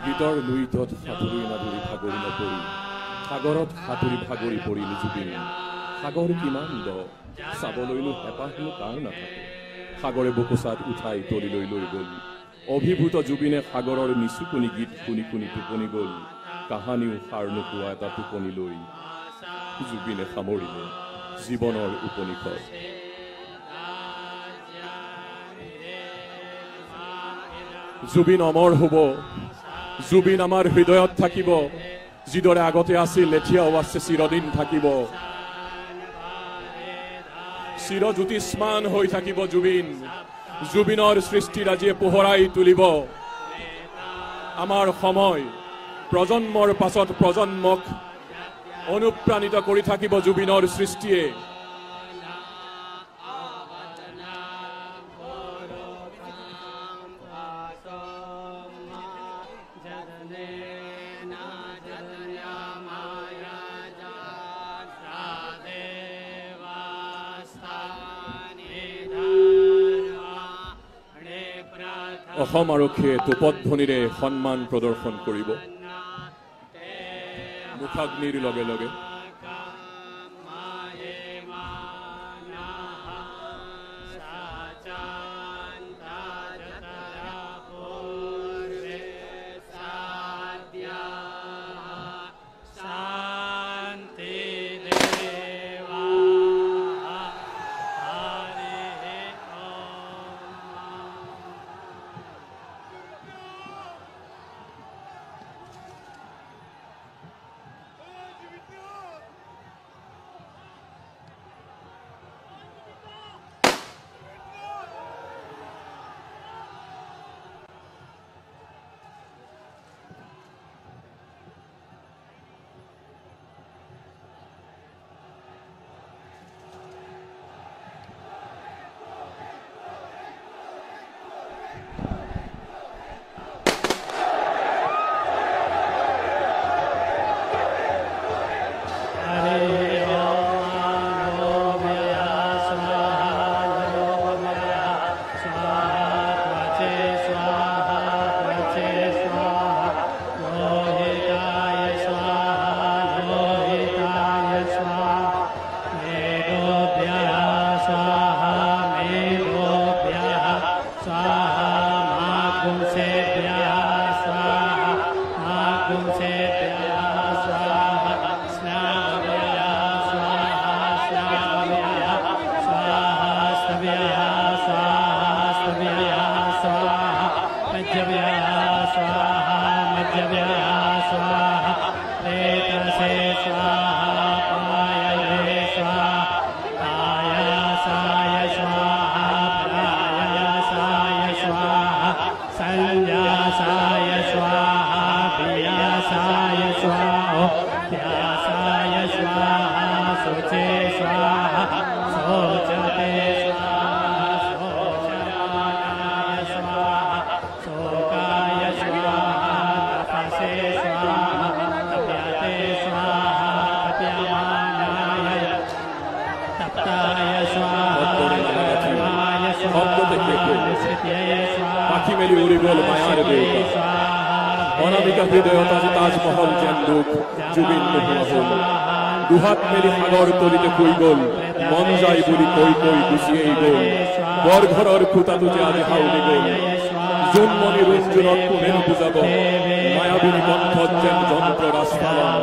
গীতৰ লুইতত সাঁতুৰি নাদুৰি ভাগৰি নপৰি সাগৰত সাঁতুৰি ভাগৰি পৰিল জুবিন। সাগৰ কিমান দ চাবলৈনো হেঁপাহনো কাৰ নাথাকে। সাগৰে বকচাত উঠাই তলিলৈ লৈ গ'ল। অভিভূত জুবিনে সাগৰৰ নিচুকনি গীত শুনি শুনি টোপনি গ'ল। কাহানিও সাৰ নোপোৱা এটা টোপনি লৈ জুবিনে সামৰিলে জীৱনৰ উপনিষদ। জুবিন অমৰ হ'ব, জুবিন আমাৰ হৃদয়ত থাকিব। যিদৰে আগতে আছিল এতিয়াও আছে, চিৰদিন থাকিব। চিৰজ্যোতিষ্মান হৈ থাকিব জুবিন। জুবিনৰ সৃষ্টিৰাজিয়ে পোহৰাই তুলিব আমাৰ সময়। প্ৰজন্মৰ পাছত প্ৰজন্মক অনুপ্ৰাণিত কৰি থাকিব জুবিনৰ সৃষ্টিয়ে। অসম আৰক্ষীয়ে তোপধ্বনিৰে সন্মান প্ৰদৰ্শন কৰিব। মুখাগ্নিৰ লগে লগে পাখি মেলি উৰি গ'ল মায়াৰ দেউতা। অনামিকা হৃদয়ত আজি তাজমহল যেন দুখ জুবিন নোহোৱা হ'ল। দুহাত মেলি সাগৰ তলিতে শুই গ'ল। মন যায় বুলি কৈ কৈ গুচিয়েই গ'ল। বৰঘৰৰ খুঁটাটো যে আজি হাউলি গ'ল। জোনমণি ৰুণ জোনত কোনেনো বুজাব। মায়াবিনী কণ্ঠত যেন যন্ত্ৰ ৰাজপালন।